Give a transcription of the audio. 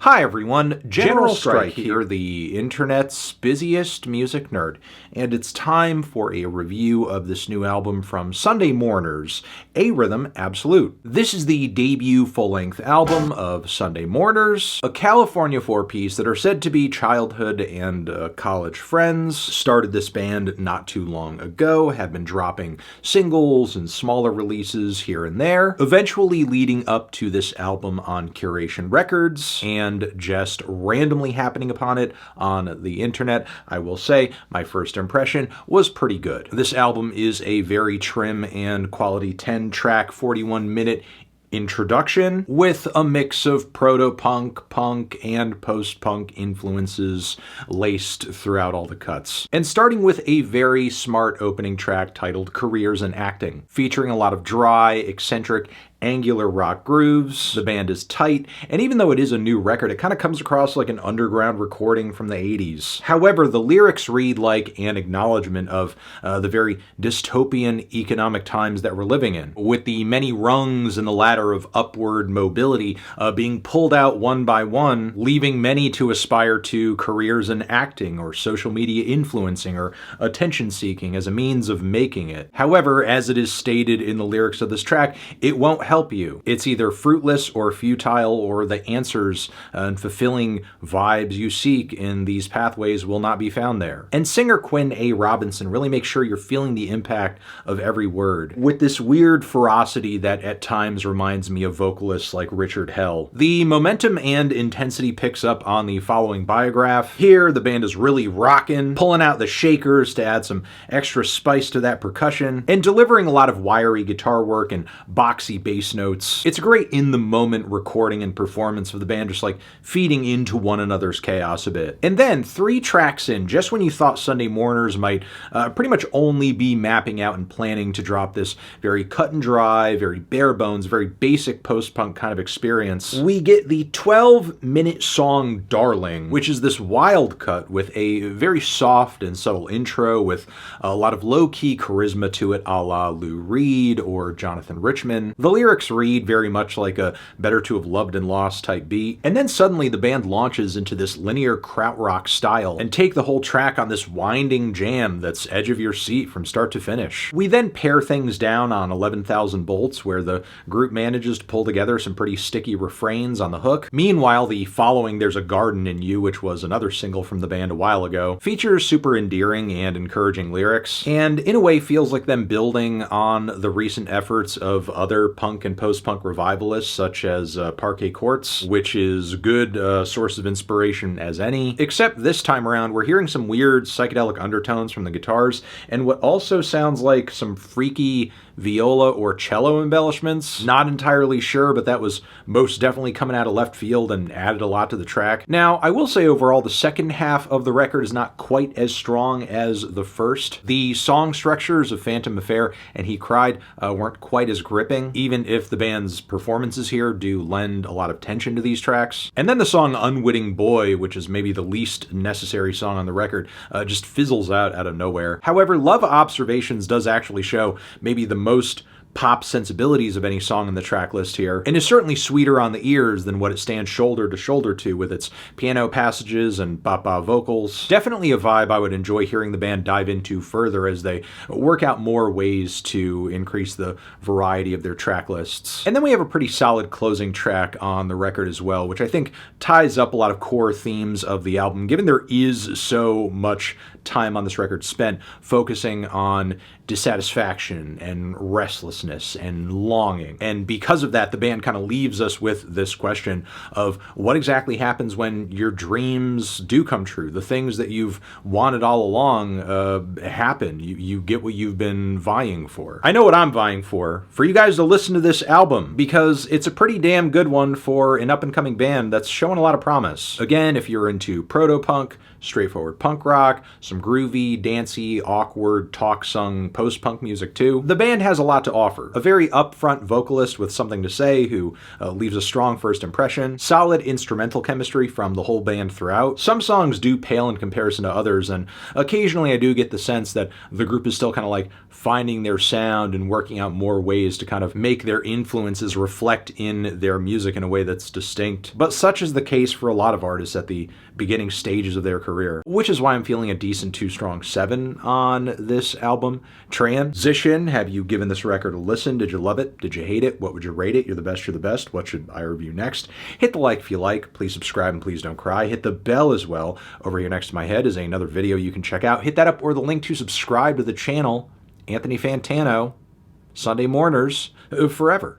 Hi everyone, General Strike here, the internet's busiest music nerd, and it's time for a review of this new album from Sunday Mourners, A Rhythm Absolute. This is the debut full-length album of Sunday Mourners, a California four-piece that are said to be childhood and college friends. Started this band not too long ago, have been dropping singles and smaller releases here and there, eventually leading up to this album on Curation Records, and just randomly happening upon it on the internet. I will say my first impression was pretty good. This album is a very trim and quality 10-track, 41-minute introduction with a mix of proto-punk, punk, and post-punk influences laced throughout all the cuts. And starting with a very smart opening track titled Careers in Acting, featuring a lot of dry, eccentric, angular rock grooves. The band is tight, and even though it is a new record, it kind of comes across like an underground recording from the 80s. However, the lyrics read like an acknowledgement of the very dystopian economic times that we're living in, with the many rungs in the ladder of upward mobility being pulled out one by one, leaving many to aspire to careers in acting or social media influencing or attention seeking as a means of making it. However, as it is stated in the lyrics of this track, it won't help you. It's either fruitless or futile, or the answers and fulfilling vibes you seek in these pathways will not be found there. And singer Quinn A. Robinson really makes sure you're feeling the impact of every word, with this weird ferocity that at times reminds me of vocalists like Richard Hell. The momentum and intensity picks up on the following BIOGRAPH. Here, the band is really rocking, pulling out the shakers to add some extra spice to that percussion, and delivering a lot of wiry guitar work and boxy bass notes. It's a great in-the-moment recording and performance of the band just like feeding into one another's chaos a bit. And then 3 tracks in, just when you thought Sunday Mourners might pretty much only be mapping out and planning to drop this very cut and dry, very bare bones, very basic post-punk kind of experience, we get the 12-minute song Darling, which is this wild cut with a very soft and subtle intro with a lot of low-key charisma to it, a la Lou Reed or Jonathan Richman. The lyrics read very much like a Better to Have Loved and Lost type beat, and then suddenly the band launches into this linear krautrock style and take the whole track on this winding jam that's edge of your seat from start to finish. We then pare things down on 11,000 Volts, where the group manages to pull together some pretty sticky refrains on the hook. Meanwhile, the following There's a Garden in You, which was another single from the band a while ago, features super endearing and encouraging lyrics, and in a way feels like them building on the recent efforts of other punk and post-punk revivalists such as Parquet Courts, which is good source of inspiration as any, except this time around we're hearing some weird psychedelic undertones from the guitars and what also sounds like some freaky viola or cello embellishments. Not entirely sure, but that was most definitely coming out of left field and added a lot to the track. Now, I will say overall the second half of the record is not quite as strong as the first. The song structures of Phantom Affair and He Cried weren't quite as gripping, even if the band's performances here do lend a lot of tension to these tracks. And then the song Unwitting Boy, which is maybe the least necessary song on the record, just fizzles out of nowhere. However, Love Observations does actually show maybe the most pop sensibilities of any song in the track list here, and is certainly sweeter on the ears than what it stands shoulder to shoulder to with its piano passages and bop vocals. Definitely a vibe I would enjoy hearing the band dive into further as they work out more ways to increase the variety of their track lists. And then we have a pretty solid closing track on the record as well, which I think ties up a lot of core themes of the album, given there is so much time on this record spent focusing on dissatisfaction and restlessness and longing. And because of that, the band kind of leaves us with this question of what exactly happens when your dreams do come true. The things that you've wanted all along happen. You get what you've been vying for. I know what I'm vying for you guys to listen to this album, because it's a pretty damn good one for an up-and-coming band that's showing a lot of promise. Again, if you're into proto-punk, straightforward punk rock, some groovy, dancey, awkward, talk-sung post-punk music too, the band has a lot to offer. offer. A very upfront vocalist with something to say who leaves a strong first impression, solid instrumental chemistry from the whole band throughout. Some songs do pale in comparison to others, and occasionally I do get the sense that the group is still kind of like finding their sound and working out more ways to kind of make their influences reflect in their music in a way that's distinct. But such is the case for a lot of artists at the beginning stages of their career, which is why I'm feeling a decent 2-strong 7 on this album. Transition, have you given this record a listen? Did you love it? Did you hate it? What would you rate it? You're the best, you're the best. What should I review next? Hit the like if you like. Please subscribe and please don't cry. Hit the bell as well. Over here next to my head is another video you can check out. Hit that up or the link to subscribe to the channel. Anthony Fantano, Sunday Mourners, forever.